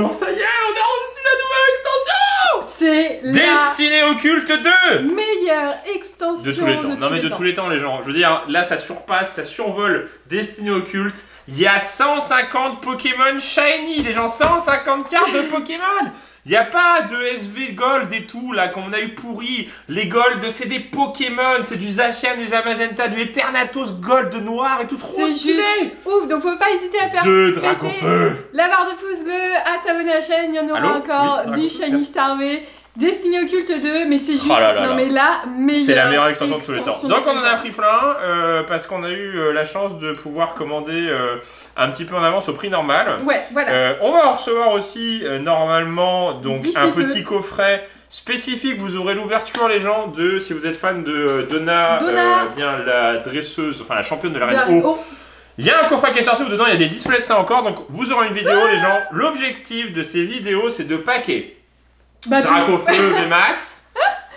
non, ça y est, on a reçu la nouvelle extension. C'est Destinée Occulte 2 meilleure extension de tous les temps. Non mais de tous les temps les gens. Je veux dire, là ça surpasse, ça survole Destinée Occulte. Il y a 150 Pokémon Shiny, les gens, 150 cartes de Pokémon. Il n'y a pas de SV Gold et tout là qu'on a eu pourri. Les Gold c'est des Pokémon, c'est du Zacian, du Zamazenta, du Eternatus Gold noir et tout, trop stylé. Ouf, donc faut pas hésiter à faire de Dracofeu. La barre de pouce bleu, à s'abonner à la chaîne, il y en aura encore du Shiny Starvé. Destinée Occulte 2, mais c'est juste, non mais la meilleure. C'est la meilleure extension de tous les temps. Donc on en a pris plein, parce qu'on a eu la chance de pouvoir commander un petit peu en avance au prix normal. Ouais, voilà. On va en recevoir aussi normalement donc un petit coffret spécifique. Vous aurez l'ouverture les gens de, si vous êtes fan de Donna. Bien la dresseuse, enfin la championne de la reine O. Il y a un coffret qui est sorti où dedans il y a des displays de ça encore, donc vous aurez une vidéo les gens. L'objectif de ces vidéos c'est de packer Dracofeu VMAX,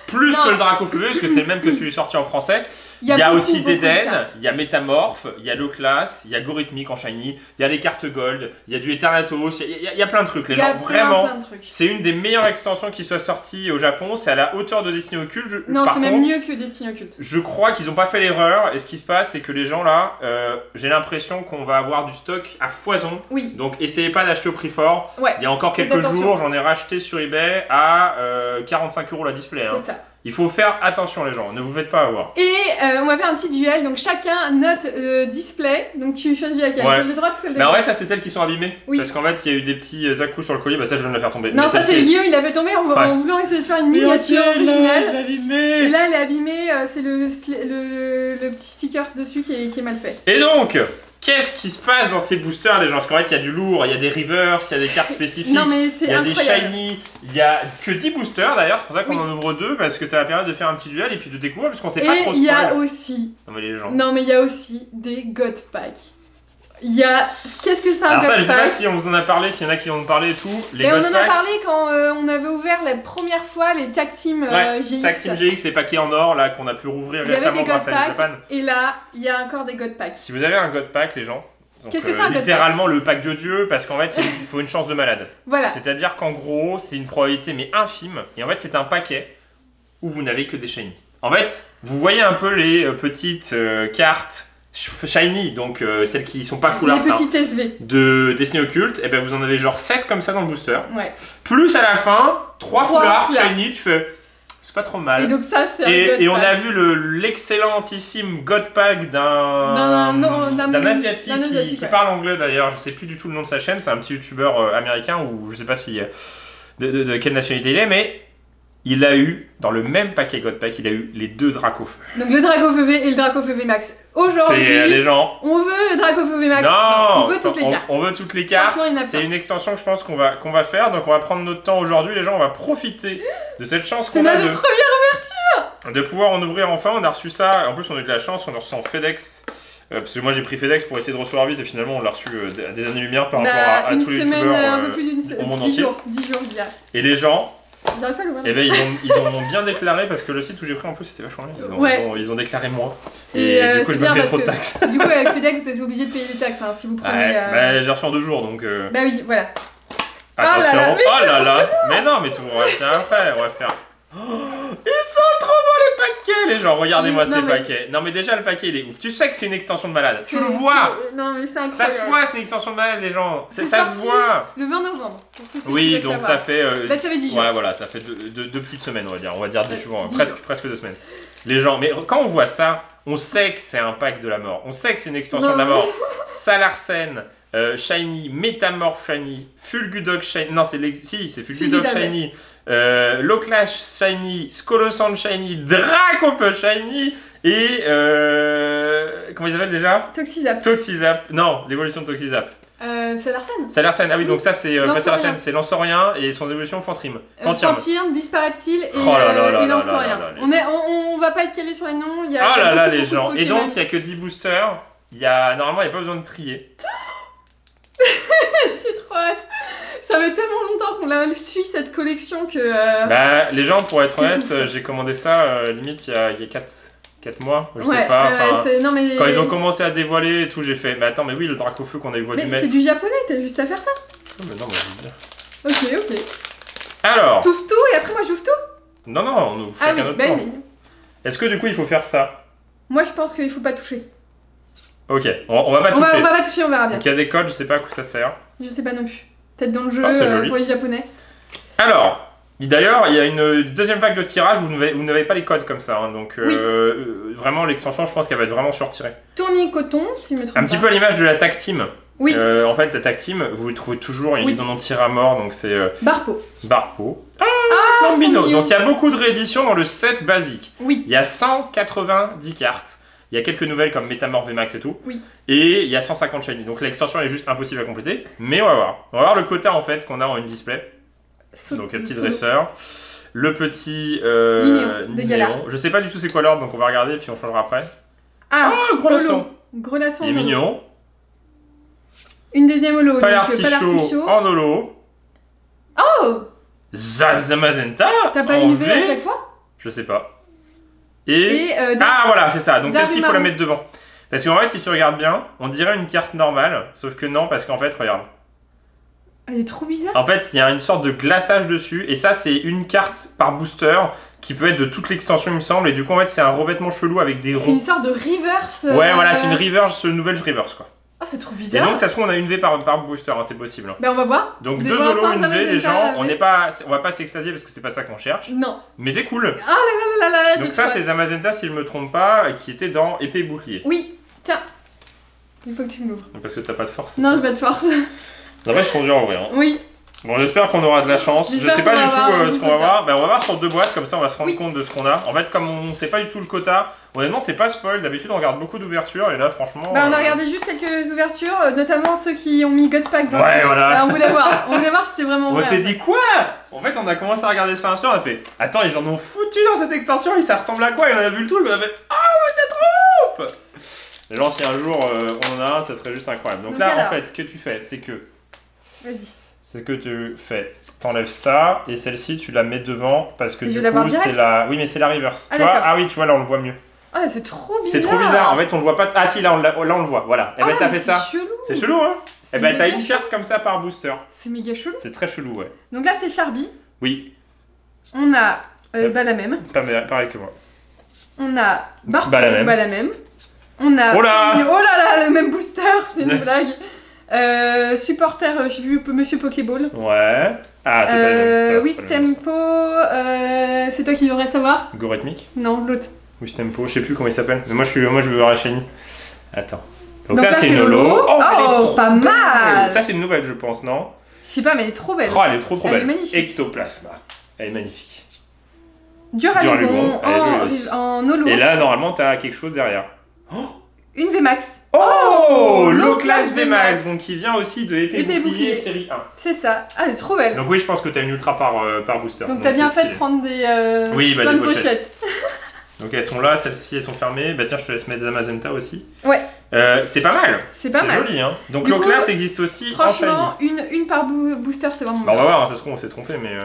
plus que le Dracofeu, parce que c'est le même que celui sorti en français. Il y a aussi Déden, il y a Métamorphe, il y a Loclas, il y a Gorithmic en Shiny, il y a les cartes Gold, il y a du Eternatus, il y a plein de trucs les gens. Vraiment, c'est une des meilleures extensions qui soit sortie au Japon, c'est à la hauteur de Destinée Occulte. Non, c'est même mieux que Destinée Occulte. Je crois qu'ils n'ont pas fait l'erreur, et ce qui se passe, c'est que les gens là, j'ai l'impression qu'on va avoir du stock à foison. Oui. Donc essayez pas d'acheter au prix fort. Ouais. Il y a encore quelques jours, j'en ai racheté sur eBay à 45 € la display. Hein. C'est ça. Il faut faire attention les gens, ne vous faites pas avoir. Et on va faire un petit duel, donc chacun note display, donc tu choisis laquelle, celle de droite ou celle de gauche. Mais en vrai ça c'est celles qui sont abîmées, oui. Parce qu'en fait il y a eu des petits à-coups sur le collier, bah ça je viens de la faire tomber. Non, ça c'est Guillaume, il avait tombé en voulant essayer de faire une miniature originale. Et là elle est abîmée, c'est le petit sticker dessus qui est mal fait. Et donc qu'est-ce qui se passe dans ces boosters les gens? Parce qu'en fait il y a du lourd, il y a des reverse, il y a des cartes spécifiques, non, mais il y a incroyable. des shiny, il y a que 10 boosters d'ailleurs, c'est pour ça qu'on en ouvre 2, parce que ça va permettre de faire un petit duel et puis de découvrir, parce qu'on sait pas trop spoil. Et il y a aussi... Non mais les gens... Non mais il y a aussi des God Packs. Il y a... Qu'est-ce que c'est un God Pack? Alors ça je sais pas si on vous en a parlé, s'il y en a qui en ont parlé et tout. Les on en a parlé quand on avait ouvert la première fois les Tag Team GX. Tag Team GX, les paquets en or là qu'on a pu rouvrir récemment grâce à Japan. Et là, il y a encore des God Packs. Si vous avez un God Pack les gens... Qu'est-ce que c'est un God Pack? Littéralement le pack de Dieu, parce qu'en fait il faut une chance de malade. Voilà. C'est-à-dire qu'en gros c'est une probabilité mais infime, et en fait c'est un paquet où vous n'avez que des shiny. En fait vous voyez un peu les petites cartes shiny, donc celles qui sont pas full art, les petites SV de Destinée Occulte, et ben vous en avez genre 7 comme ça dans le booster. Ouais. Plus à la fin 3 full art shiny, tu fais... C'est pas trop mal. Et donc ça c'est un God Pack. Et on a vu l'excellentissime God Pack d'un asiatique qui parle anglais d'ailleurs, je sais plus du tout le nom de sa chaîne, c'est un petit youtubeur américain ou je sais pas si de quelle nationalité il est, mais il a eu, dans le même paquet God Pack, il a eu les 2 Dracofeu. Donc le Dracofeu V et le Dracofeu VMAX. Aujourd'hui, les gens. On veut le Dracofeu VMAX. Non, on veut toutes les cartes. On veut toutes les cartes. C'est une extension que je pense qu'on va faire. Donc on va prendre notre temps aujourd'hui. Les gens, on va profiter de cette chance qu'on a de première ouverture de pouvoir en ouvrir enfin. On a reçu ça. En plus, on a eu de la chance. On a reçu en FedEx. Parce que moi j'ai pris FedEx pour essayer de recevoir vite et finalement on l'a reçu des années-lumière par rapport à tous les youtubeurs au monde entier. 10 jours, bien. Et les gens, j'arrive pas à l'ouvrir. Eh ben ils ont bien déclaré parce que le site où j'ai pris en plus c'était vachement bien. Ils ont déclaré moi. Et du coup je me paye trop de taxes. Du coup avec FedEx vous êtes obligé de payer des taxes si vous prenez. Bah j'ai reçu en 2 jours donc. Bah oui voilà. Attention, oh là là, mais non mais tout, on va faire après, on va faire. Oh, ils sont trop beaux les paquets les gens, regardez-moi ces paquets. Non mais déjà le paquet il est ouf, tu sais que c'est une extension de malade, tu le vois. Non mais c'est incroyable. Ça se voit, c'est une extension de malade les gens, ça se voit. Le 20 novembre. Oui donc ça fait... Là ça fait 10 jours. Ouais voilà, ça fait 2 petites semaines on va dire 10 jours, presque 2 semaines. Les gens, mais quand on voit ça, on sait que c'est un pack de la mort, on sait que c'est une extension de la mort. Salarsen, Shiny, Métamorph Shiny, Fulgudog Shiny, non c'est Fulgudog Shiny, Loclash Shiny, Skolosand Shiny, Dracofeu Shiny et comment ils s'appellent déjà? Toxizap, non, l'évolution de Toxizap. Salarsen, ah oui, donc ça c'est Salarsen, c'est Lanceurien et son évolution Fantrim. Fantime, Disparactile et Lanceurien. On va pas être calé sur les noms, il y a. Oh là là les gens, et donc il y a que 10 boosters, normalement il n'y a pas besoin de trier. J'ai trop hâte. Ça fait tellement longtemps qu'on a suivi cette collection que... Bah les gens pour être honnête, j'ai commandé ça limite il y a 4 mois, je sais pas, mais... quand ils ont commencé à dévoiler et tout, j'ai fait, mais attends, mais oui, le Dracofeu qu'on a eu voix du maître. Mais c'est du japonais, t'as juste à faire ça. Non mais non, mais je veux dire. Ok. Alors. T'ouvres tout et après moi j'ouvre tout? Non, on ouvre chacun notre tour. Est-ce que du coup il faut faire ça? Moi je pense qu'il faut pas toucher. Ok, on va pas toucher. On va pas toucher, on verra bien. Donc il y a des codes, je sais pas à quoi ça sert. Je sais pas non plus. Peut-être dans le jeu pour les japonais. Alors, d'ailleurs, il y a une deuxième vague de tirage où vous n'avez pas les codes comme ça. Hein, donc vraiment l'extension, je pense qu'elle va être vraiment surtirée. Tournis coton, si je me trompe pas. Un petit peu à l'image de la tag team. Oui. En fait, la tag team, vous les trouvez toujours, ils en ont tiré à mort, donc c'est... Barpo. Ah, Flambino. Donc il y a beaucoup de rééditions dans le set basique. Oui. Il y a 190 cartes. Il y a quelques nouvelles comme Métamorph VMAX et tout. Oui. Et il y a 150 shiny. Donc l'extension est juste impossible à compléter. Mais on va voir. On va voir le quota en fait qu'on a en une display. Donc un petit dresseur. Le petit Linéon. Je sais pas du tout c'est quoi l'ordre, donc on va regarder et puis on changera après. Grelasson. Grelasson. Il est mignon. Une deuxième holo. Palartichaud en holo. Oh, Zamazenta. T'as pas une V à chaque fois? Je sais pas. Voilà, c'est ça. Donc celle-ci, il faut la mettre devant. Parce qu'en vrai, si tu regardes bien, on dirait une carte normale. Sauf que non, parce qu'en fait, regarde. Elle est trop bizarre. En fait, il y a une sorte de glaçage dessus. Et ça, c'est une carte par booster qui peut être de toute l'extension, il me semble. Et du coup, en fait, c'est un revêtement chelou avec des ronds. C'est une sorte de reverse. Ouais, voilà, c'est une nouvelle reverse, quoi. Ah, c'est trop bizarre. Et donc, ça se trouve, on a une V par booster, hein, c'est possible. Ben, on va voir. Donc, 2 holos, une V, les gens, on va pas s'extasier parce que c'est pas ça qu'on cherche. Non. Mais c'est cool. Ah là. Donc, ça, c'est Zamazenta, si je me trompe pas, qui était dans épée bouclier. Oui, tiens. Il faut que tu me l'ouvres. Parce que t'as pas de force. Non, j'ai pas de force. En fait, ils sont durs à ouvrir. Hein. Oui. Bon, j'espère qu'on aura de la chance. Je sais pas du tout ce qu'on va voir. Ben, on va voir sur 2 boîtes, comme ça on va se rendre compte de ce qu'on a. En fait, comme on sait pas du tout le quota, honnêtement, c'est pas spoil. D'habitude, on regarde beaucoup d'ouvertures et là, franchement. Bah, on a regardé juste quelques ouvertures, notamment ceux qui ont mis God Pack dans ouais, voilà. On voulait voir si c'était vraiment vrai. On s'est dit quoi? En fait, on a commencé à regarder ça un soir, on a fait attends, ils en ont foutu dans cette extension et ça ressemble à quoi? Et on a vu le truc, on a fait mais c'est trop ouf! Et genre, si un jour on en a un, ça serait juste incroyable. Donc là, alors, en fait, ce que tu fais, c'est que. Vas-y. C'est que tu fais, t'enlèves ça et celle-ci tu la mets devant parce que du coup c'est la, oui mais c'est la reverse. Tu vois oui tu vois là on le voit mieux. Ah là c'est trop bizarre. C'est trop bizarre. En fait on le voit pas. Ah si là on le voit. Voilà. Et ben ça fait ça. C'est chelou hein. Et ben t'as une carte comme ça par booster. C'est méga chelou. C'est très chelou ouais. Donc là c'est Charby. Oui. On a la même. Pareil que moi. On a Barpo. La même. On a. Oh là le même booster c'est une blague. Supporter, je sais plus, Monsieur Pokéball. Ouais. Ah, c'est pas le même. Wistempo, c'est toi qui devrais savoir. Gorithmique? Non, l'autre. Wistempo, je sais plus comment il s'appelle. Mais moi je veux voir la shiny. Attends. Donc ça c'est une holo. Oh, pas mal. Ça c'est une nouvelle je pense, non? Je sais pas, mais elle est trop belle. Oh, elle est trop belle. Elle est magnifique. Ectoplasma. Elle est magnifique. Duraligon en holo. Et là normalement t'as quelque chose derrière. Une VMAX. Low Class VMAX, donc qui vient aussi de Épée Bouclier série 1. C'est ça. Ah, elle est trop belle. Donc oui, je pense que t'as une ultra par booster. Donc t'as bien fait de prendre des plein de pochettes. Donc elles sont là, celles-ci elles sont fermées. Bah tiens, je te laisse mettre Zamazenta aussi. Ouais. C'est pas mal. C'est pas mal. C'est joli hein. Donc Low Class existe aussi franchement, une par booster, c'est vraiment on va voir, ça se trouve on s'est trompé mais...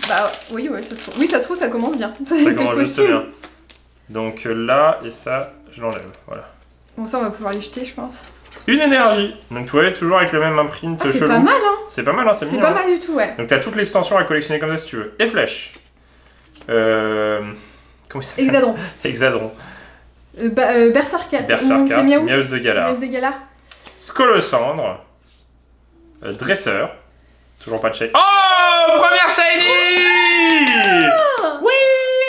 Bah oui, ça se trouve. Oui, ça se trouve, ça commence bien. Ça commence juste bien. Donc là, et ça, je l'enlève, voilà. Bon, ça, on va pouvoir les jeter, je pense. Une énergie. Donc, tu vois, toujours avec le même imprint chelou. C'est pas mal, hein. C'est pas mal, hein, c'est mignon. C'est pas mal du tout, ouais. Donc, t'as toute l'extension à collectionner comme ça si tu veux. Et flèche. Comment il s'appelle? Hexadron. Hexadron. Berserkat. Berserkat, Miaus de Galar. Scolosandre. Dresseur. Toujours pas de shiny. Oh, première shiny. Oui,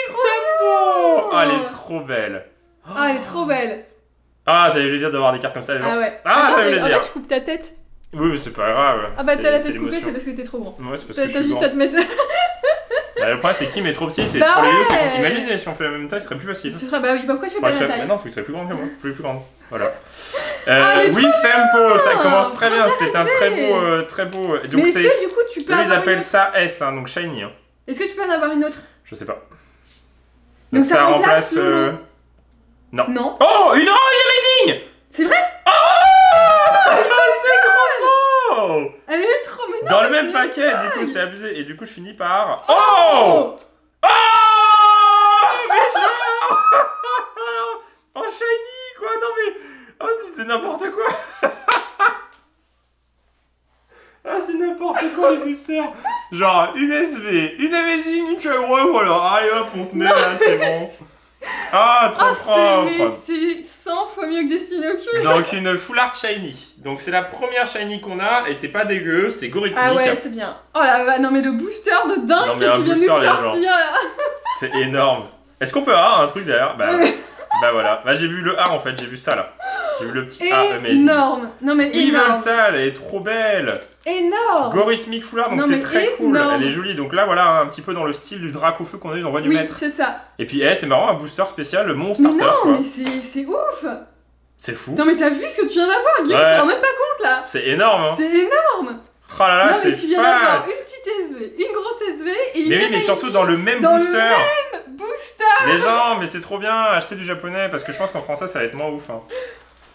Stampo. Oh, elle est trop belle. Ah, elle est trop belle. Ah, ça fait plaisir d'avoir des cartes comme ça, les gens. Ah ouais. Ah, attends, ça fait plaisir. En fait, je coupe ta tête. Oui, mais c'est pas grave. Ah bah, t'as la tête coupée, c'est parce que t'es trop grand. Ouais, c'est parce que je suis T'as juste grand. à te mettre. Bah, le problème, c'est Kim est trop petite. Bah pour les yeux, ouais. imaginez, si on fait la même taille, ce serait plus facile. Ce sera, bah oui, pourquoi tu fais pas la taille? Non, faut que tu sois plus grande que moi. Plus grande. Voilà. Oui, Stampo, ça commence très bien. C'est un très beau. Donc, mais est-ce que du coup, tu peux. Ils appellent ça S, hein, donc shiny. Hein. Est-ce que tu peux en avoir une autre? Je sais pas. Donc ça remplace. Non. Non. Oh, une amazing! C'est vrai? Oh, c'est trop beau! Elle est trop mignonne. Dans le même paquet, du coup, c'est abusé. Et du coup, je finis par. Oh! Mais genre en shiny, quoi! Non, mais. Oh, c'est n'importe quoi! Ah, c'est n'importe n'importe quoi les boosters. Genre une SV, une Amazing, une Chagrin, voilà. Allez hop, on te met là, c'est bon. Ah, trop propre. Mais c'est 100 fois mieux que Destiny Ocult. Donc une full art shiny. Donc c'est la première shiny qu'on a et c'est pas dégueu, c'est Gorithmic. Ah ouais, c'est bien. Oh là, non mais le booster de dingue que tu viens de nous sortir là. C'est énorme. Est-ce qu'on peut avoir un truc derrière? Bah voilà. Bah j'ai vu le A en fait, j'ai vu ça là. J'ai vu le petit A Amazing. Énorme. Non mais énorme. Yveltal, elle est trop belle. Énorme. Gorithmic full art, donc c'est très cool. Elle est jolie. Donc là voilà, un petit peu dans le style du drac au feu qu'on a eu dans Voix du Maître. Oui, c'est ça. Et puis c'est marrant, un booster spécial, le Mon Starter. Non, quoi. mais c'est ouf. C'est fou. Non mais t'as vu ce que tu viens d'avoir, Guillaume, tu te rends même pas compte là. C'est énorme hein. C'est énorme. Oh là là, c'est tu viens d'avoir une petite SV, une grosse SV et une mais oui, mais surtout dans le même booster. Dans le même booster. Les gens, mais c'est trop bien, achetez du japonais parce que je pense qu'en français ça va être moins ouf. Hein.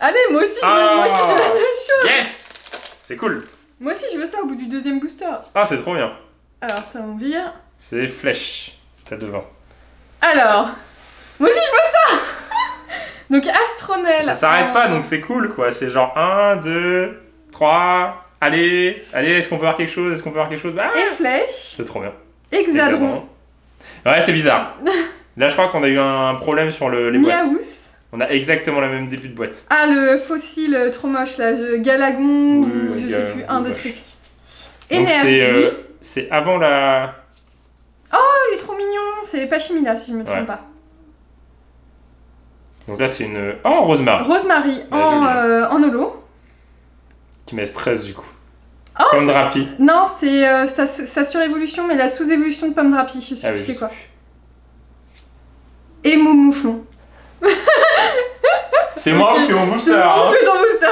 Allez, moi aussi je veux la même chose. Yes. C'est cool. Moi aussi je veux ça au bout du deuxième booster. Ah, c'est trop bien. Alors ça on vire. C'est flèche, t'as devant. Alors, moi aussi je veux ça. Donc Astronel. Ça s'arrête pas, donc c'est cool quoi. C'est genre 1, 2, 3... Allez, est-ce qu'on peut voir quelque chose? Et flèche. C'est trop bien. Hexadron. Ouais, c'est bizarre. Là, je crois qu'on a eu un problème sur les boîtes. Miaous. On a exactement le même début de boîte. Ah, le fossile trop moche là, Galagon ou je sais plus, un des trucs. Énergie. C'est avant la... Oh, il est trop mignon. C'est Pachimina si je me trompe pas. Donc là, c'est une... Oh, Rosemary. Rosemary en holo. Qui met stress du coup. Oh, Pomme Drapi. Non, c'est sa surévolution, mais la sous-évolution de Pomme Drapi, je sais plus c'est quoi. Et Moumouflon. C'est moi qui fais mon booster. Hein. C'est ton booster.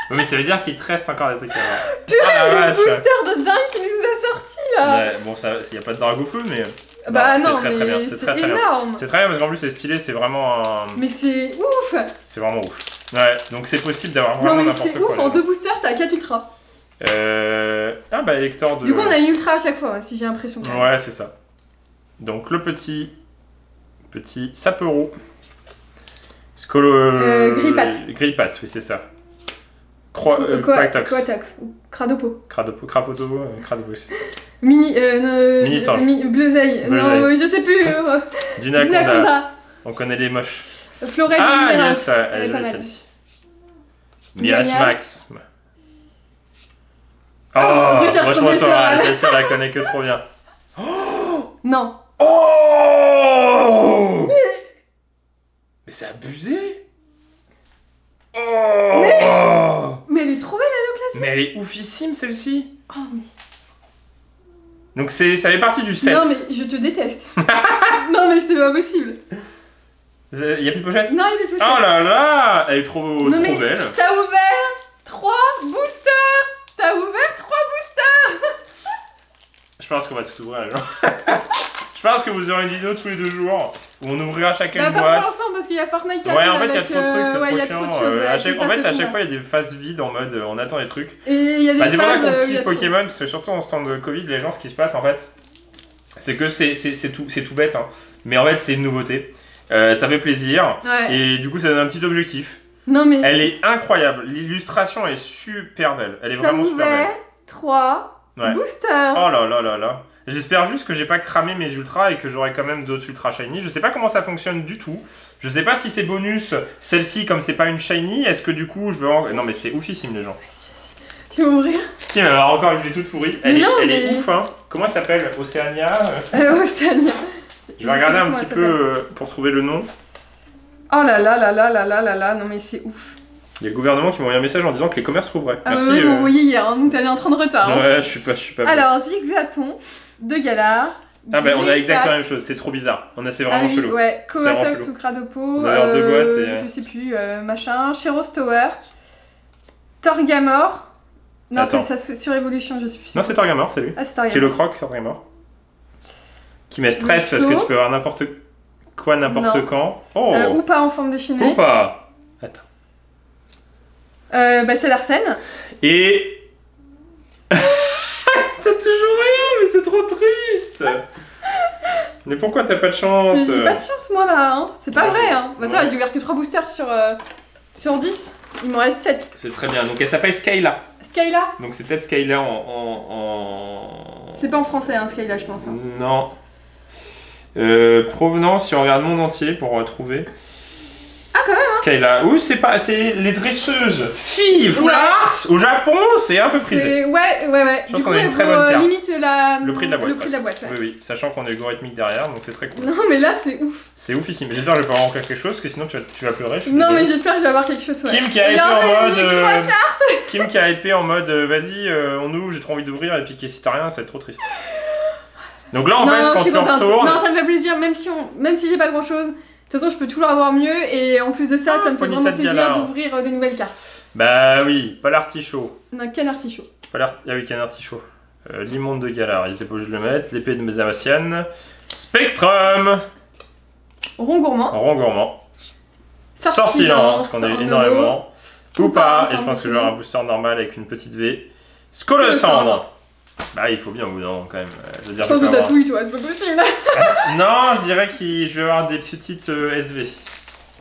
Mais ça veut dire qu'il te reste encore des trucs à voir. Purée, le booster de dingue qu'il nous a sorti là. Ouais, bon, il n'y a pas de drague au feu, mais... Bah non, c'est très bien. C'est énorme. C'est très bien parce qu'en plus c'est stylé, c'est vraiment un... Mais c'est ouf. C'est vraiment ouf. Ouais, donc c'est possible d'avoir vraiment n'importe quoi. C'est ouf, en 2 boosters, t'as 4 ultras. Ah bah Hector de... Du coup on a une ultra à chaque fois, si j'ai l'impression. Ouais, c'est ça. Donc le petit Sapero. Grippat, oui c'est ça. Quatox. Cradopo. Cradopus. Mini Sorge. Bleuzeil. Non, je sais plus. Dunaconda. On connaît les moches. Florette. Ah yes, elle est celle-ci. Mias Max. Oh, recherche professorale. Celle-ci on la connaît que trop bien. Non. Oh. Mais c'est abusé. Oh. Mais elle est trop belle elle au classement. Mais elle est oufissime celle-ci. Oh mais... Donc ça fait partie du set. Non mais je te déteste. Non mais c'est pas possible. Il y a plus de pochette? Non, il est tout seul. Oh là là, elle est trop belle. T'as ouvert 3 boosters. T'as ouvert 3 boosters. Je pense qu'on va tout ouvrir les gens. Je pense que vous aurez une vidéo tous les 2 jours où on ouvrira chacun une boîte. Pas pour l'instant parce qu'il y a Fortnite qui arrive. Ouais, en fait, il y a trop de trucs, c'est trop chiant. En fait, à chaque fois, il y a des phases vides en mode on attend les trucs. Et il y a des c'est pour ça qu'on kiffe Pokémon, parce que surtout en ce temps de Covid, les gens, ce qui se passe en fait, c'est que c'est tout bête, hein. Mais en fait, c'est une nouveauté. Ça fait plaisir. Ouais. Et du coup, ça donne un petit objectif. Non, mais... Elle est incroyable. L'illustration est super belle. Elle est vraiment super belle. 3 boosters. Oh là là là là. J'espère juste que j'ai pas cramé mes ultras et que j'aurai quand même d'autres ultras shiny. Je sais pas comment ça fonctionne du tout. Je sais pas si c'est bonus. Celle-ci, comme c'est pas une shiny, est-ce que du coup je veux... Non mais c'est oufissime les gens. Je vais ouvrir. Tiens, mais alors encore une vie toute pourrie. Elle est ouf hein. Comment elle s'appelle? Océania Océania. Je vais regarder un petit peu pour trouver le nom. Oh là là là là là là là là, non mais c'est ouf. Il y a le gouvernement qui m'a envoyé un message en disant que les commerces rouvraient. Merci. Ils m'ont envoyé hier, hein, donc t'es en train de retard. Hein. Ouais, je suis pas Alors, Zigzaton, de Galar. Ah bah on a exactement la même chose, c'est trop bizarre. C'est vraiment chelou. Ouais, Coatox ou Cradopo. Je sais plus, machin. Cheros Tower. Torgamor. Non, c'est sa surévolution, je sais plus. Non, c'est Torgamor, c'est lui. Ah, c'est Torgamor. Qui est le croc, Torgamor. Qui met stress parce que tu peux avoir n'importe quoi, n'importe quand. Oh. Ou pas en forme déchaînée. Ou pas. Attends. Bah c'est l'Arsène. Et... T'as toujours rien, mais c'est trop triste. Mais pourquoi t'as pas de chance? J'ai pas de chance moi là, hein. C'est pas vrai hein. Bah ça, j'ai ouvert que 3 boosters sur 10. Il m'en reste 7. C'est très bien, donc elle s'appelle Skyla. Skyla. Donc c'est peut-être Skyla en... C'est pas en français, hein, Skyla, je pense. Hein. Non. Provenance, si on regarde le monde entier pour retrouver. Ah, quand même, hein. Skyla. Oui, c'est les dresseuses filles full art au Japon, c'est un peu frisé. Ouais. Je pense qu'on a une très bonne carte. Limite le prix de la boîte. Ouais. Oui, sachant qu'on est algorithmique derrière, donc c'est très cool. Non, mais là, c'est ouf. C'est oufissime. Mais j'espère que je vais pas avoir quelque chose, parce que sinon tu vas pleurer. Non, mais j'espère que je vais avoir quelque chose. Ouais. Kim qui a épée en mode vas-y, on ouvre, j'ai trop envie d'ouvrir, et puis si t'as rien, ça va être trop triste. Donc là, en fait, quand tu retournes. Non, ça me fait plaisir, même si j'ai pas grand chose. De toute façon, je peux toujours avoir mieux, et en plus de ça, ça me fait vraiment plaisir d'ouvrir des nouvelles cartes. Bah oui, pas l'artichaut. Non, quel artichaut. Ah oui, quel artichaut. L'immonde de Galar, il était pas obligé de le mettre. L'épée de Mézamassian. Spectrum. Rond gourmand. Sortilence, qu'on a eu énormément. Ou pas, et je pense que je vais avoir un booster normal avec une petite V. Scolosandre. Bah, il faut bien au bout d'un moment quand même. Je pense que t'as tout eu, toi, c'est pas possible. Non, je dirais que je vais avoir des petites SV.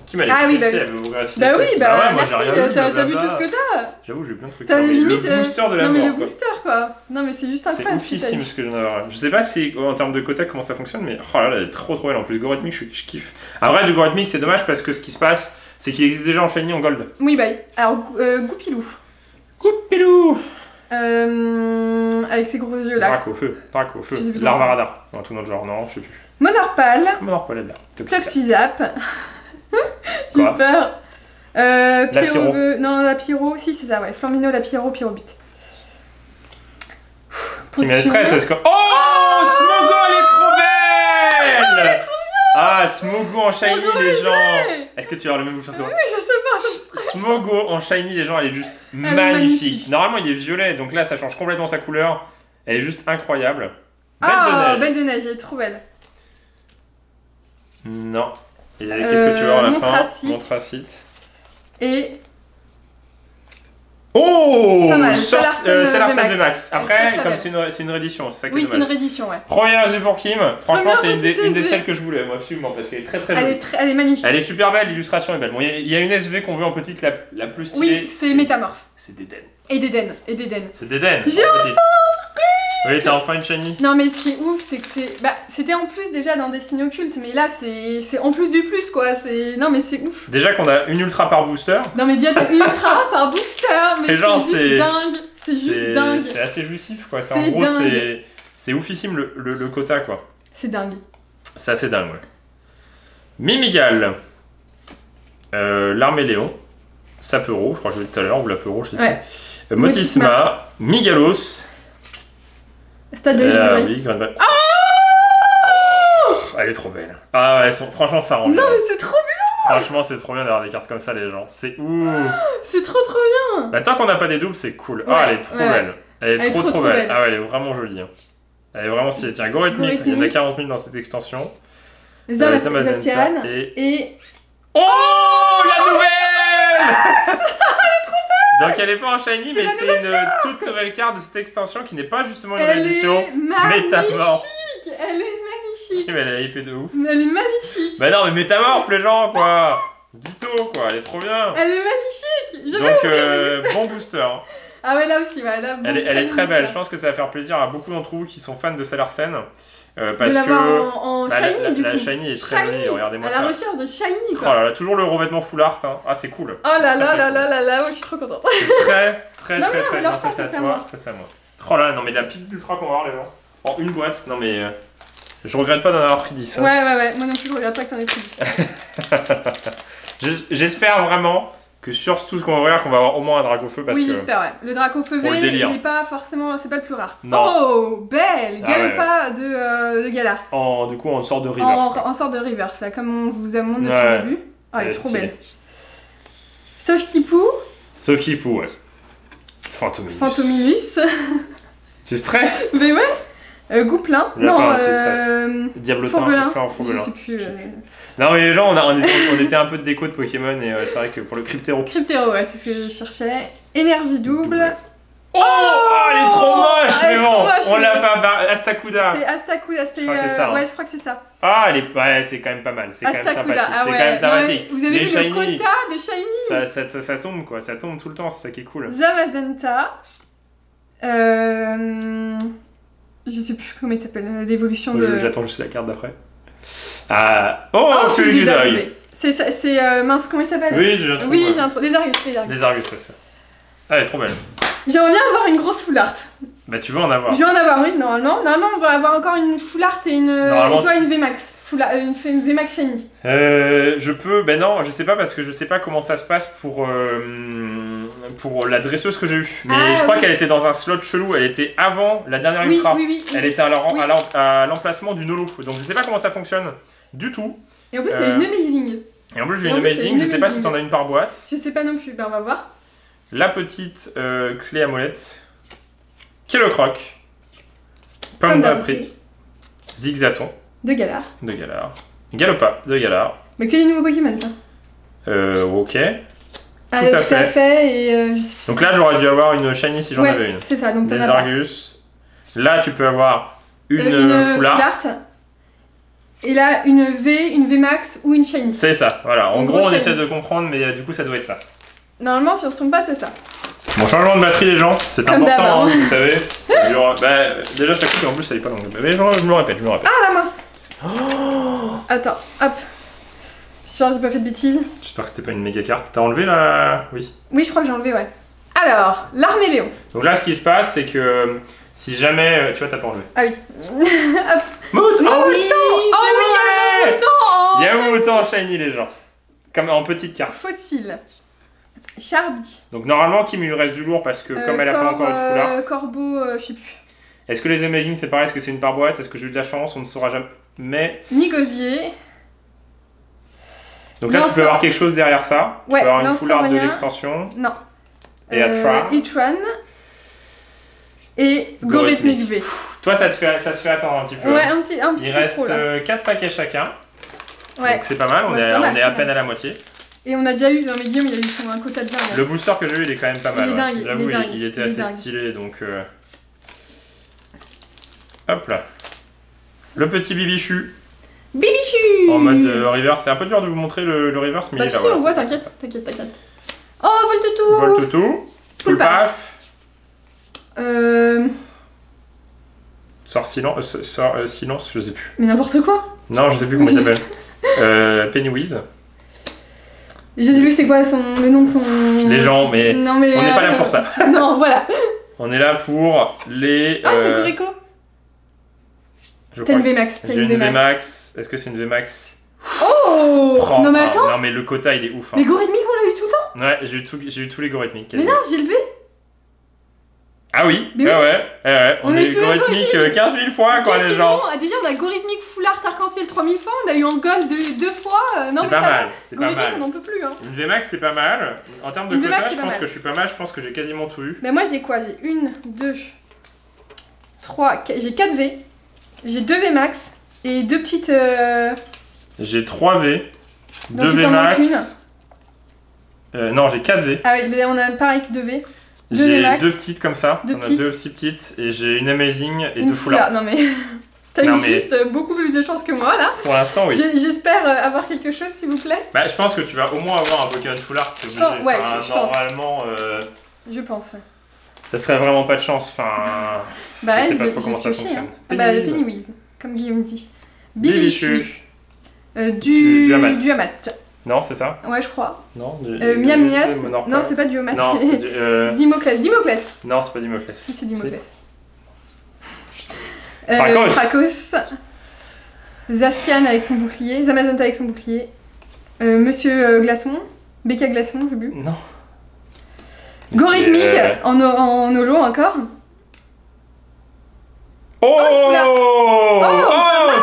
Qui m'a oui, ouais, moi j'ai rien vu. T'as vu tout ce que t'as. J'avoue, j'ai eu plein de trucs. T'as limite le booster de la mort. Non, mais le booster, quoi. Non, mais c'est juste incroyable. C'est oufissime ce que j'en ai. Je sais pas si en termes de quota comment ça fonctionne, mais oh là là, elle est trop belle. En plus, Gorithmic, je kiffe. Après, du Gorithmic, c'est dommage parce que ce qui se passe, c'est qu'il existe déjà en shiny en gold. Oui, bah, alors, Goupilou. Avec ses gros yeux là. Dracofeu. Larvaradar. Dans tout notre genre, non, je sais plus. Monorpal est là. Toxizap. Quoi? Super. Pyro. Non, la Pyro. Si, c'est ça, ouais. Flamino, la Pyro, Pyrobite. Qui met le stress parce que. Oh, Smogo, elle est trop belle! Ah, Smogo en shiny, les gens. Est-ce que tu as le même boucher que moi? Oui, je sais pas. Smogo en shiny, les gens, elle est juste magnifique. Normalement, il est violet, donc là, ça change complètement sa couleur. Elle est juste incroyable. Belle de neige, elle est trop belle. Non. Et qu'est-ce que tu veux à la fin? Montracite. Et. Oh! Salarsen de Max. Après, comme c'est une réédition, c'est ça qui est dommage. Oui, c'est une réédition, ouais. Première yeux pour Kim. Franchement, c'est une des celles que je voulais, moi, absolument, parce qu'elle est très jolie. Elle est magnifique. Elle est super belle, l'illustration est belle. Bon, il y a une SV qu'on veut en petite, la plus stylée. Oui, c'est Métamorphe. C'est d'Eden. Et d'Eden. C'est d'Eden. J'ai enfin. Oui, t'as enfin une shiny. Non, mais ce qui est ouf, c'est que c'était en plus déjà dans Destiny Occulte, mais là c'est en plus du plus quoi. Non, mais c'est ouf. Déjà qu'on a une ultra par booster. Non, mais déjà t'as une ultra par booster, mais c'est dingue. C'est juste dingue. C'est assez jouissif quoi. En gros, c'est oufissime le quota quoi. C'est dingue. C'est assez dingue, ouais. Mimigal. L'Arméléon. Sapero, je crois que je l'ai dit tout à l'heure, ou Lapero, je sais plus. Motisma. Migalos. Stade de Green. Oui, Green. Elle est trop belle. Ah ouais, franchement, ça rend bien. Non, mais c'est trop bien. Franchement, c'est trop bien d'avoir des cartes comme ça, les gens. C'est ouf. C'est trop bien. Bah, tant qu'on n'a pas des doubles, c'est cool. Ah, elle est trop belle. Elle est trop belle. Ah ouais, elle est vraiment jolie. Elle est vraiment stylée. Tiens, Gorithmic, il y en a 40 000 dans cette extension. Les Amazonian et... Oh, la nouvelle. Donc elle est pas en shiny, mais c'est une toute nouvelle carte de cette extension qui n'est pas justement une réédition. Métamorphe. Elle est magnifique. Elle est hypée de ouf. Elle est magnifique. Bah non, mais Métamorphe les gens quoi. Ditto quoi, elle est trop bien. Elle est magnifique. Donc bon booster. Ah ouais, là aussi, ouais, là, elle est très belle. Je pense que ça va faire plaisir à beaucoup d'entre vous qui sont fans de Salarsen. Parce de que en shiny, du coup. La shiny est très jolie, regardez-moi ça. À la recherche de shiny, quoi. Oh là là, toujours le revêtement full art. Hein. Ah, c'est cool. Oh là là là là là là, je suis trop contente. C'est très. Non, ça c'est à toi, ça c'est à moi. Oh là là, non mais la pipe d'ultra qu'on va avoir les gens. En une boîte, non mais. Je regrette pas d'en avoir pris 10. Hein. Ouais, moi non plus je regrette pas que t'en aies pris 10. J'espère vraiment que sur tout ce qu'on va ouvrir, qu'on va avoir au moins un Dracofeu parce que... Oui, j'espère, ouais. Le Dracofeu V, il est pas forcément... C'est pas le plus rare. Non. Oh, belle Galpa de Galar. Du coup, en sorte de reverse. En sorte de reverse, là, comme on vous a montré depuis le début. Ah, elle est trop belle. Sauf Kipou, ouais. Fantominus. Tu stresses? Mais ouais. Gouplin. Non, Diablotin. Je sais plus. Non mais les gens, on était un peu de déco de Pokémon et c'est vrai que pour le Cryptero. Cryptero, ouais, c'est ce que je cherchais. Énergie double. Oh, elle est trop moche, mais bon, on l'a pas. Astacuda. C'est Astacuda, c'est. Ouais, je crois que c'est ça. Ah, c'est quand même pas mal, c'est quand même sympathique. Ah, c'est quand même sympathique. Vous avez vu le quota de shiny? Ça tombe quoi, ça tombe tout le temps, c'est ça qui est cool. Zamazenta. Je sais plus comment il s'appelle, l'évolution de... J'attends juste la carte d'après. Oh, Fury du deuil. C'est mince, comment il s'appelle? Oui, j'ai un truc. Oui, j'ai un truc. Les Argus. Les Argus, c'est ça. Ah, elle est trop belle. J'aimerais bien avoir une grosse full art. Bah, tu veux en avoir. Je vais en avoir une, normalement. Normalement, on va avoir encore une full art et une... Et toi, une VMAX. Une VMAX shiny. Je peux... Ben non, je sais pas parce que je sais pas comment ça se passe pour la dresseuse que j'ai eue. Mais je crois qu'elle était dans un slot chelou. Elle était avant la dernière Ultra. Oui. Elle était à l'emplacement du Nolo. Donc je sais pas comment ça fonctionne du tout. Et en plus, t'as une Amazing. Et en plus, j'ai une Amazing. Je sais pas si t'en as une par boîte. Je sais pas non plus. Ben, on va voir. La petite clé à molette. Kelocroc. Pomme d'après. Zigzaton. De Galar. Galopa de Galar. Mais que des nouveaux Pokémon, ça. Ok. Tout à fait. Et donc là, j'aurais dû avoir une shiny si j'en avais une. C'est ça, donc des Argus. Là, tu peux avoir une full art. Et là, une VMAX ou une shiny. C'est ça, voilà. En gros, on essaie de comprendre, mais du coup, ça doit être ça. Normalement, si on se trompe pas, c'est ça. Bon, changement de batterie, les gens, c'est important, vous savez. Déjà, chaque coup, en plus, elle est pas longue. Mais je me le répète. Ah, la mince. Attends, hop. J'espère que j'ai pas fait de bêtises. J'espère que c'était pas une méga carte. T'as enlevé la... Oui. Oui, je crois que j'ai enlevé, ouais. Alors, l'Arméléon. Donc là, ce qui se passe, c'est que si jamais... Tu vois, t'as pas enlevé. Ah oui. Hop. Mouton. Oh oui, c'est vrai. Il y a Mouton en shiny, les gens. Comme en petite carte. Fossile. Charby. Donc normalement, Kim, il lui reste du lourd parce que comme elle a pas encore une full art. Corbeau, je sais plus. Est-ce que les Amazing, c'est pareil? Est-ce que c'est une par boîte? Est-ce que j'ai eu de la chance? On ne saura jamais. Mais... Nigosier. Donc là, tu peux avoir quelque chose derrière ça. Ouais, tu peux avoir une full art de l'extension. Non. Et Atra. Itran. Et Gorithmic V. Toi, ça se fait attendre un petit peu. Ouais, un petit Il reste 4 paquets chacun. Ouais. Donc c'est pas mal, on est à peine à la moitié. Et on a déjà eu, non mais Guillaume, il a eu un quota de dingue. Le booster que j'ai eu, il est quand même pas mal. J'avoue, il était assez stylé, donc... Hop là. Le petit Bibichu. Bibichu. En mode reverse. C'est un peu dur de vous montrer le reverse, mais il est là. Bah si, on voit, t'inquiète. Oh, Voltoutou. Voltoutou. Poulpaf. Sort silence, je sais plus. Mais n'importe quoi. Non, je sais plus comment il s'appelle. Pennywise. Je sais plus c'est quoi le nom de son... Les gens, mais, non, mais on n'est pas là pour ça. Non, voilà. On est là pour les... Ah, Togorico. T'as une VMAX. J'ai une VMAX. Est-ce que c'est une VMAX? Oh. Non mais attends. Non mais le quota il est ouf. Les Gorithmiques on l'a eu tout le temps. Ouais, j'ai eu tous les Gorithmiques. Mais non, j'ai levé. Ah oui, ouais. On a eu Gorithmique 15 000 fois quoi les gens. Déjà on a Gorithmique full art arc-en-ciel 3000 fois, on l'a eu en gold 2 fois. C'est pas mal, c'est pas mal. On n'en peut plus hein. Une VMAX c'est pas mal. En termes de quota, je pense que je suis pas mal, je pense que j'ai quasiment tout eu. Mais moi j'ai quoi? J'ai 1, 2, 3, j'ai 4 V. J'ai 2 VMAX et 2 petites... J'ai 3 V, 2 VMAX... non, j'ai 4 V. Ah oui, mais on a pareil que 2 V. J'ai 2 petites comme ça, on a 2 petites et j'ai une Amazing et 2 full art. Non mais... T'as eu juste beaucoup plus de chance que moi là. Pour l'instant oui. J'espère avoir quelque chose s'il vous plaît. Bah je pense que tu vas au moins avoir un Pokémon full art, c'est obligé. Ouais, normalement... Je pense, ouais. Ça serait vraiment pas de chance, enfin... Bah, je sais pas trop comment ça fonctionne. Hein. Bah, Pennywise, comme Guillaume dit. Bibichu. Du Amat. Non, c'est ça? Ouais, je crois. Non, Miam Mias. Non, c'est pas du Amat. Non, c'est du... Dimoclès. Non, c'est pas Dimoclès. Si, c'est Dimoclès. Prakos. Zacian avec son bouclier. Zamazenta avec son bouclier. Monsieur Glaçon. Becca Glaçon, j'ai bu. Non. Gorithmique en holo encore. Oh,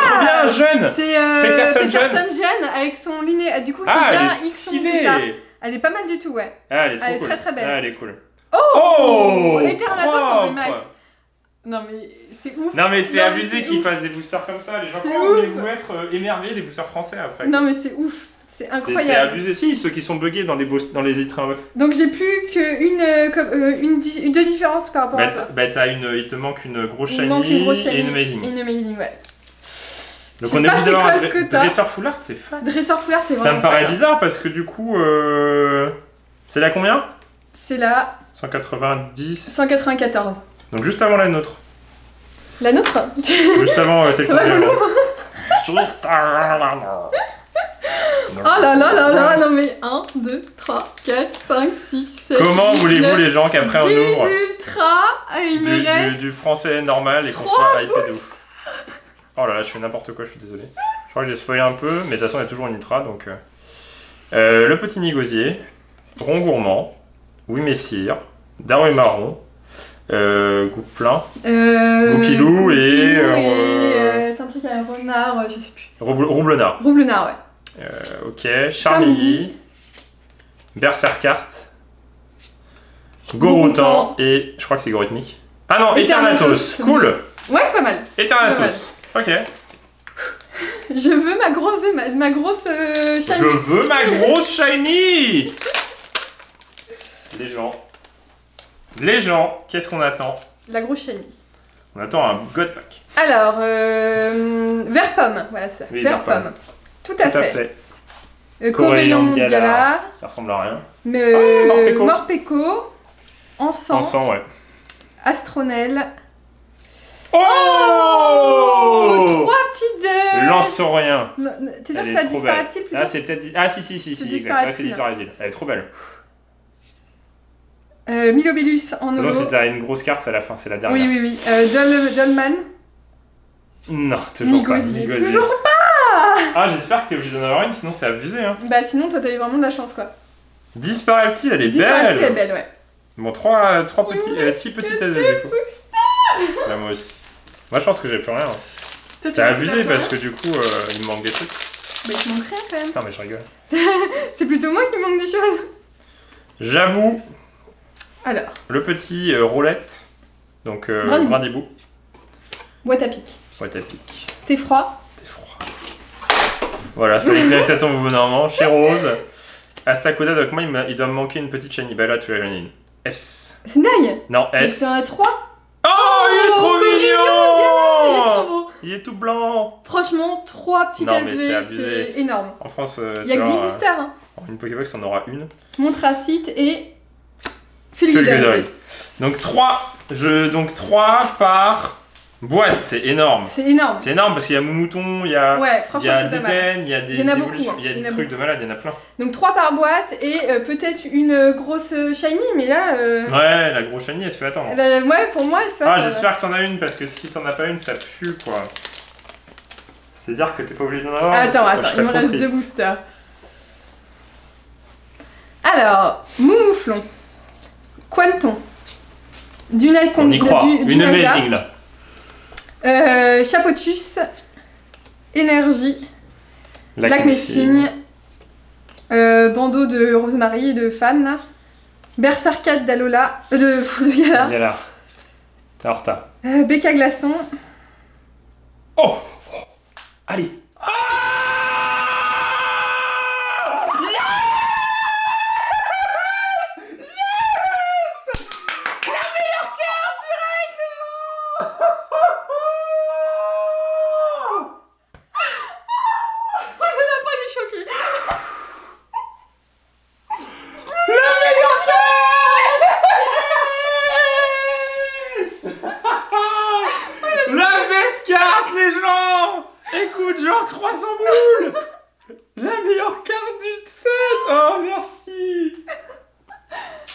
trop bien, jeune. C'est Peterson jeune avec son liné. Du coup, elle est stylée. Elle est pas mal du tout, ouais. Ah, elle est trop cool. Très très belle. Ah, elle est cool. Oh, Eternatus en VMAX. Non mais c'est ouf. Non mais c'est abusé qu'ils fassent des boosters comme ça. Les gens, comment voulez-vous être émerveillés des boosters français après? Non mais c'est ouf. C'est incroyable. C'est abusé. Si, ceux qui sont buggés dans les Ultra Box. Donc j'ai plus que deux différences par rapport à toi. Bah il te manque une grosse shiny et une Amazing. Une Amazing, ouais. Donc on est obligé d'avoir un dresseur full art, c'est fat. Dresseur full art, c'est vraiment ça me paraît bizarre parce que du coup... c'est là combien? C'est là... 190... 194. Donc juste avant la nôtre. La nôtre? Juste avant celle qu'on a là. Juste avant la nôtre. Oh là là là là, non mais 1, 2, 3, 4, 5, 6, 7. Comment voulez-vous les gens qu'après on ouvre ultra, il me reste du français normal et qu'on soit hypé de ouf. Oh là là, je fais n'importe quoi, je suis désolé. Je crois que j'ai spoilé un peu, mais de toute façon il y a toujours une ultra donc. Le petit négocier, rond gourmand, oui messire, darouet marron, goût plein, goupilou et c'est un truc à renard, je sais plus. Roublonard. Roublonard, ouais. Ok, Charmilly, Berserkart, Gorotan et je crois que c'est Gorithmique. Ah non, Eternatus, cool. Ouais, c'est pas mal. Eternatus, ok. Je veux ma grosse shiny. Je veux ma grosse shiny. Les gens, qu'est-ce qu'on attend? La grosse shiny. On attend un God Pack. Alors, vert pomme, voilà ça. Oui, vert pomme. Tout à fait. Coréon Galar. Ça ressemble à rien. Morpeko. Encens. Encens, ouais. Astronel. Oh 3 petites... Lance-rien. T'es sûr que c'est la disparactile plutôt? Ah, c'est peut-être... Ah, si, exactement. C'est disparactile. Elle est trop belle. Milobellus en holo. De toute façon, si t'as une grosse carte, c'est à la fin, c'est la dernière. Oui. Dolman. Non, toujours pas. Migosier. Toujours pas. Ah, j'espère que t'es obligé d'en avoir une, sinon c'est abusé. Hein. Bah, sinon, toi, t'as eu vraiment de la chance, quoi. Disparactile, elle est belle. Disparactile, elle est belle, ouais. Bon, 6 petites S du coup. Là, moi aussi. Moi, je pense que j'ai plus rien. Hein. C'est abusé parce que du coup, il me manque des trucs. Bah, il te manque rien quand même. Non, mais je rigole. C'est plutôt moi qui manque des choses. J'avoue. Alors. Le petit roulette. Donc, Brindibou. Boîte à pic. T'es froid. Voilà, fallait que ça tombe au bon moment. Chez Rose. Astacoda, donc moi, il doit me manquer une petite shiny. Bah là, tu as une S. C'est Naï. Non, S. C'est un 3. Oh, il est trop mignon. Il est trop beau. Il est tout blanc. Franchement, 3 petits SV, c'est énorme. En France, il y a que 10 boosters. Hein. Une Pokébox, t'en auras une. Montracite et Fulgudoy. Donc 3 par boîte, c'est énorme. C'est énorme. C'est énorme parce qu'il y a Moumouton, il y a, Déden, il y a des évolutions, il y a des trucs de malade, il y en a plein. Donc 3 par boîte et peut-être une grosse shiny, mais là... Ouais, la grosse shiny, elle se fait attendre. Ouais, pour moi, elle se fait attendre. Ah, j'espère que t'en as une parce que si t'en as pas une, ça pue quoi. C'est-à-dire que t'es pas obligé d'en avoir. Attends, il me reste 2 boosters. Alors, Moumouflon, Quanton, on y croit, une amazing là. Chapotus, Énergie, Lac Messigne, Bandeau de Rosemary et de Fan, Berserkat d'Alola, de Galar. T'es en retard. Becca Glaçon. Oh, allez. Écoute, genre 300 boules. La meilleure carte du set. Oh, merci.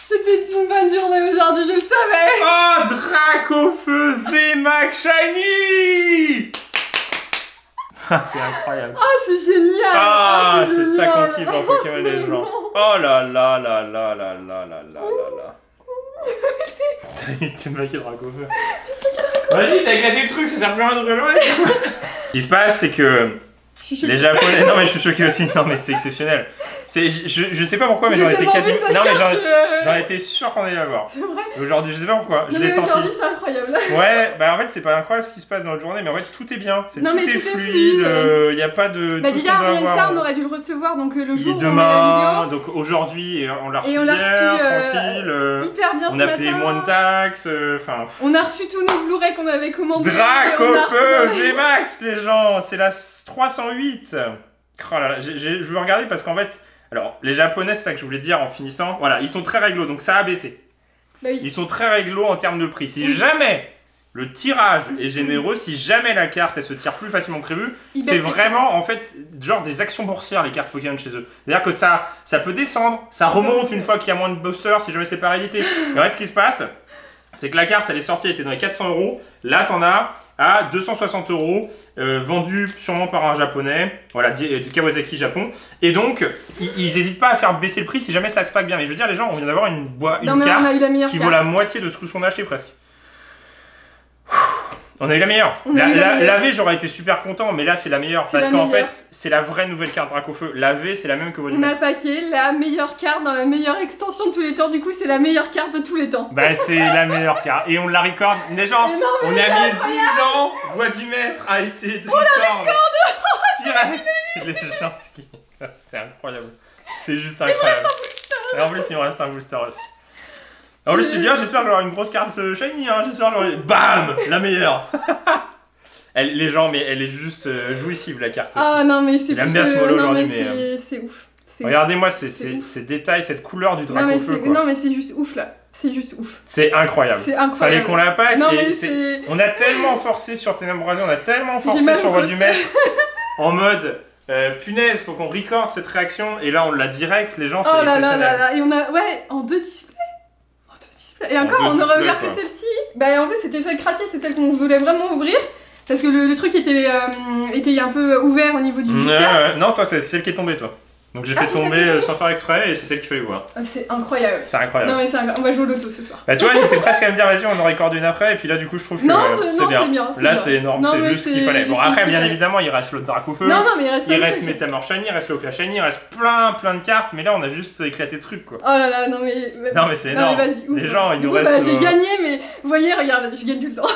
C'était une bonne journée aujourd'hui, je le savais. Oh, Dracofeu VMAX Shiny. C'est incroyable. Oh, c'est génial. Ah, c'est ça qu'on kiffe dans Pokémon Legends. Oh là là là là là là là là là. Tu me maquilles Dracofeu. Vas-y, t'as éclaté le truc, ça sert plus à rien de relouer. Ce qui se passe, c'est que les Japonais... Non mais je suis choqué aussi, non mais c'est exceptionnel. Je sais pas pourquoi, mais j'en étais quasiment... Non mais j'en étais sûr qu'on allait l'avoir. C'est vrai. Aujourd'hui, je sais pas pourquoi, je l'ai senti. Aujourd'hui, c'est incroyable. Ouais, bah en fait, c'est pas incroyable ce qui se passe dans notre journée, mais en fait, tout est bien. Tout est fluide, il y a pas de... Bah déjà, rien que ça, on aurait dû le recevoir, donc le jour où on met la vidéo. Donc aujourd'hui, on l'a reçu hier, tranquille. Hyper bien ce matin. On a payé moins de taxes, enfin... On a reçu tous nos Blu-ray qu'on avait commandés. Dracofeu VMAX, les gens, c'est la 308. Oh là là, je veux regarder parce qu'en fait... Alors, les Japonais, c'est ça que je voulais dire en finissant. Voilà, ils sont très réglo, donc ça a baissé. Bah oui. Ils sont très réglo en termes de prix. Si jamais le tirage est généreux, si jamais la carte elle se tire plus facilement que prévu, c'est vraiment en fait genre des actions boursières les cartes Pokémon chez eux. C'est-à-dire que ça peut descendre, ça remonte une fois qu'il y a moins de boosters si jamais c'est pas réédité. Et en fait ce qui se passe, c'est que la carte elle est sortie, elle était dans les 400 €, là t'en as à 260 €, vendu sûrement par un japonais, voilà, du Kawasaki Japon. Et donc ils hésitent pas à faire baisser le prix si jamais ça se pack bien. Mais je veux dire, les gens, on vient d'avoir une carte qui vaut la moitié de ce qu'on a acheté presque. On a eu la meilleure. La V, j'aurais été super content, mais là c'est la meilleure. Parce qu'en fait, c'est la vraie nouvelle carte Dracofeu. La V, c'est la même que votre. On a packé la meilleure carte dans la meilleure extension de tous les temps. Du coup, c'est la meilleure carte de tous les temps. Bah, c'est la meilleure carte. Et on la record. Des gens, on a mis 10 ans, voix du maître, à essayer de record. Direct. Les gens, c'est incroyable. C'est juste incroyable. Et en plus, il me reste un booster aussi. En plus, tu dis, j'espère que j'aurai une grosse carte shiny, hein, j'espère que j'aurai. BAM, la meilleure. Les gens, mais elle est juste jouissive la carte aussi. Ah non, mais c'est. Il aime bien ce mollo aujourd'hui, mais. C'est ouf. Regardez-moi ces détails, cette couleur du Dracofeu. Non, mais c'est juste ouf là. C'est juste ouf. C'est incroyable. C'est incroyable. Fallait qu'on la pack. Non, on a tellement forcé sur Ténèbres Brasier, on a tellement forcé sur Voix du Maître en mode. Punaise, faut qu'on record cette réaction. Et là, on l'a direct, les gens, c'est exceptionnel. Et on a, en 2 displays. Et encore, on aurait ouvert que celle-ci. Bah, en fait, c'était celle craquée, c'est celle qu'on voulait vraiment ouvrir. Parce que le truc était un peu ouvert au niveau du booster. Non, toi, c'est celle qui est tombée, toi. Donc j'ai fait tomber sans faire exprès et c'est celle qu'il fallait voir. C'est incroyable. C'est incroyable. Non, mais c'est incroyable. On va jouer au loto ce soir. Bah, tu vois, j'étais presque à me dire, vas-y, on en record une après. Et puis là, du coup, je trouve que c'est bien. Là, c'est énorme, c'est juste ce qu'il fallait. Bon, après, bien évidemment, il reste le Dracofeu. Non, mais il reste Metamor Shiny, il reste le Clash Shiny, il reste plein de cartes. Mais là, on a juste éclaté le truc, quoi. Oh là là, non, mais. Non, mais c'est énorme. Les gens, il nous reste. Bah, j'ai gagné, mais vous voyez, regarde, je gagne tout le temps.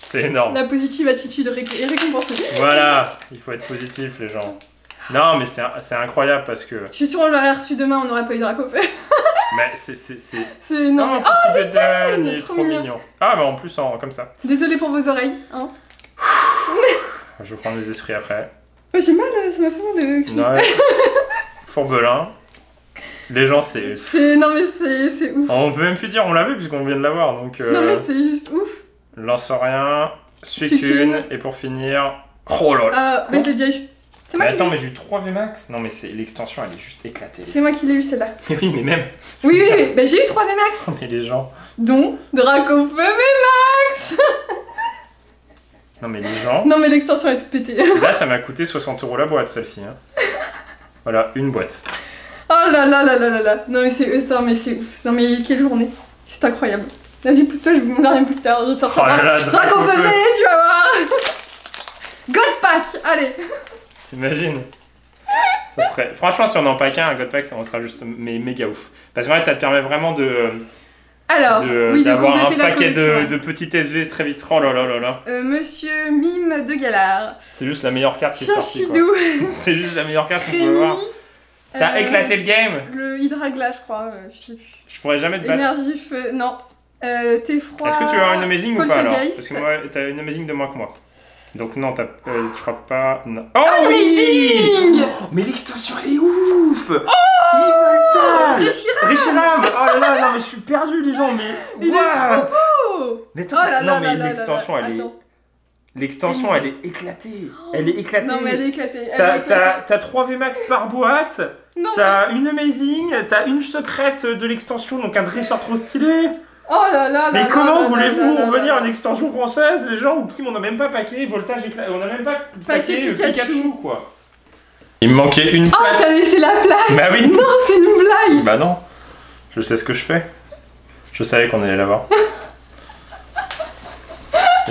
C'est énorme. La positive attitude est récompensée. Voilà, il faut être positif, les gens. Non, mais c'est incroyable parce que. Je suis sûre qu'on l'aurait reçu demain, on n'aurait pas eu Dracofeu. Mais c'est. Non, petit Dedan, il est trop mignon. Ah, mais en plus, comme ça. Désolée pour vos oreilles. Hein. Je vais prendre les esprits après. J'ai mal, ça m'a fait mal de crier. Ouais. Fourbelin. Les gens, c'est. Non, mais c'est ouf. On peut même plus dire, on l'a vu puisqu'on vient de l'avoir. Donc, non, mais c'est juste ouf. Lance-rien, Suicune, et pour finir. Oh là là! Mais je l'ai déjà eu. C'est moi qui attends, mais j'ai eu 3 VMAX? Non, mais l'extension elle est juste éclatée. C'est moi qui l'ai eu celle-là. Mais oui, mais même. Oui, bah j'ai eu 3 VMAX. Mais les gens. Dont Dracofeu VMAX. Non, mais les gens. Non, mais l'extension est toute pétée. Là, ça m'a coûté 60 € la boîte, celle-ci. Hein. Voilà, une boîte. Oh là là là là là là. Non, mais c'est ouf. Non, mais quelle journée. C'est incroyable. Vas-y, pousse-toi, je vais mon dernier booster. Je sors Dracofeu V, tu vas voir. Godpack, allez. T'imagines? Ça serait... Franchement, si on en pack un Godpack, ça sera juste méga ouf. Parce qu'en fait, ça te permet vraiment d'avoir un paquet de petites SV très vite. Oh là là là là. Monsieur Mime de Galard. C'est juste la meilleure carte qui est sortie, quoi. C'est juste la meilleure carte qu'on peut voir. T'as éclaté le game. Le Hydragla, je crois. Je pourrais jamais te battre. Énergie feu, non. T'es froid. Est-ce que tu veux avoir une amazing ou pas alors? Parce que moi, t'as une amazing de moins que moi. Donc non, tu feras pas... Non. Oh amazing. Mais l'extension, elle est ouf. Oh Reshiram. Oh là là, non mais je suis perdu les gens, mais... Il est trop beau. Mais non mais l'extension, elle est... L'extension, elle est éclatée. Elle est éclatée. Non mais elle est éclatée. T'as 3 VMAX par boîte. T'as une amazing, t'as une secrète de l'extension, donc un dresseur trop stylé. Oh là là. Mais comment voulez-vous revenir à une extension française, les gens, ou qui on n'a même pas packé voltage éclaté, on n'a même pas packé Pikachu quoi. Il me manquait une place. Oh, t'as laissé la place. Bah oui. Non, c'est une blague. Bah non. Je sais ce que je fais. Je savais qu'on allait l'avoir.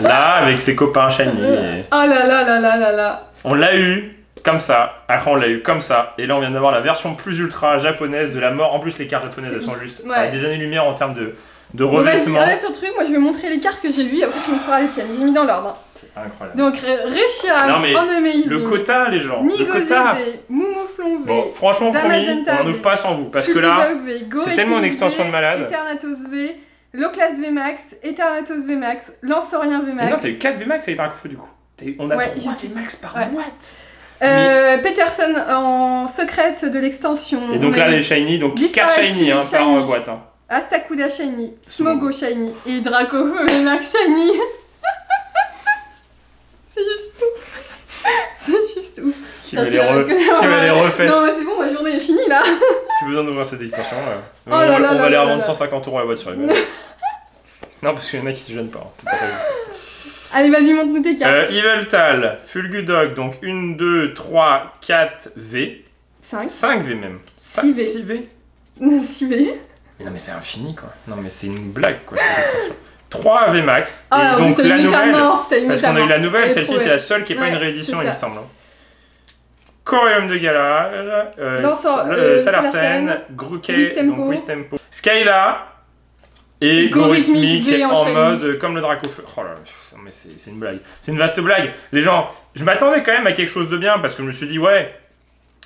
Là, avec ses copains shiny. Oh là là là là là là. On l'a eu comme ça. Après, on l'a eu comme ça. Et là, on vient d'avoir la version plus ultra japonaise de la mort. En plus, les cartes japonaises, elles sont juste à des années-lumière en termes de revêtement. Vas-y, enlève ton truc. Moi, je vais montrer les cartes que j'ai vues. Après, tu montreras les tiennes. J'ai mis dans l'ordre. C'est incroyable. Donc, Reshiram, en amazing. Le quota, les gens. Nigozé V, Moumoflon V. Bon, franchement, promis, on n'en ouvre pas sans vous. Parce que là, c'est tellement une extension de malade. Eternatus V. Loclas VMAX, Eternatus VMAX, Lanceorien VMAX. Mais non, t'as eu 4 VMAX avec Dracofeu du coup. On a 3 VMAX par boîte. Peterson en secrète de l'extension. Et donc là, les shiny, donc 4 shiny par boîte. Astakuda shiny, Smogo shiny et Draco Max shiny. C'est juste ouf. C'est juste ouf. Qui va les refaire. Non, mais c'est bon, ma journée est finie là. Tu as besoin d'ouvrir cette extension là. On va les revendre 150 € la boîte sur eBay. Non, parce qu'il y en a qui se gênent pas. C'est pas ça. Allez, vas-y, montre-nous tes cartes. Yveltal, Fulgudog, donc 1, 2, 3, 4 V. 5. 5 V même. 6 V. 6 V. 6 V. Mais non, mais c'est infini quoi. Non, mais c'est une blague quoi cette extension. 3 V max. Ah, et donc la nouvelle. Parce qu'on a eu la nouvelle, celle-ci c'est la seule qui n'est pas une réédition, il me semble. Corium de Galar, Salarsen, Grookey, donc Wistempo, Skyla et Gorithmic en mode comme le Dracofeu. Oh là là, mais c'est une blague. C'est une vaste blague. Les gens, je m'attendais quand même à quelque chose de bien parce que je me suis dit, ouais,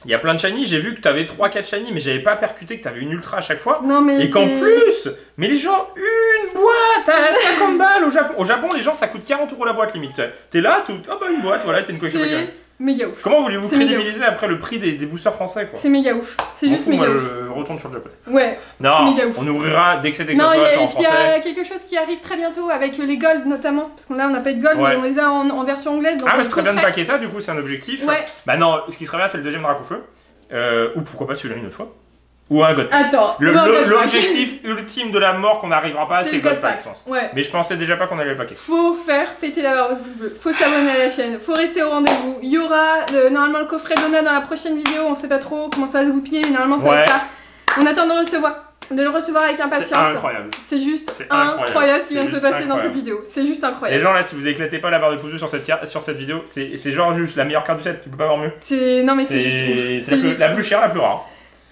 il y a plein de shiny. J'ai vu que tu avais 3-4 shiny, mais j'avais pas percuté que tu avais une ultra à chaque fois. Non, mais et qu'en plus, mais les gens, une boîte à 50 balles au Japon. Au Japon, les gens, ça coûte 40 € la boîte limite. T'es là, oh bah une boîte, voilà, t'es une collection. Méga ouf. Comment voulez-vous crédibiliser après le prix des boosters français quoi? C'est méga ouf. C'est juste méga ouf. Moi je retourne sur le Japon. Ouais. Non, méga ouf. On ouvrira dès que cette extension sera en français. Il y a quelque chose qui arrive très bientôt avec les gold notamment. Parce qu'on là on n'a pas de gold mais on les a en version anglaise. Ah mais ce serait bien de paquer ça du coup c'est un objectif. Ouais. Bah non, ce qui serait bien c'est le deuxième Dracofeu. Ou pourquoi pas celui-là une autre fois. Ou un God Pack. Attends, l'objectif ultime de la mort qu'on n'arrivera pas, c'est God Pack, je pense. Ouais. Mais je pensais déjà pas qu'on allait le paquer. Faut faire péter la barre de pouce bleu, faut s'abonner à la chaîne, faut rester au rendez-vous. Il y aura normalement le coffret Donut dans la prochaine vidéo, on sait pas trop comment ça va se goupiller, mais normalement ça va être ça. On attend de le recevoir avec impatience. C'est incroyable. C'est juste incroyable ce qui vient de se passer dans cette vidéo. C'est juste incroyable. Les gens là, si vous éclatez pas la barre de pouce bleu sur cette vidéo, c'est genre juste la meilleure carte du set, tu peux pas avoir mieux. Non mais c'est juste ouf. C'est la plus chère, la plus rare.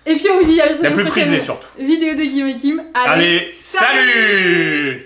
Et puis on vous dit à bientôt la plus prisée surtout. Vidéo de Guillaume et Kim. Allez, salut!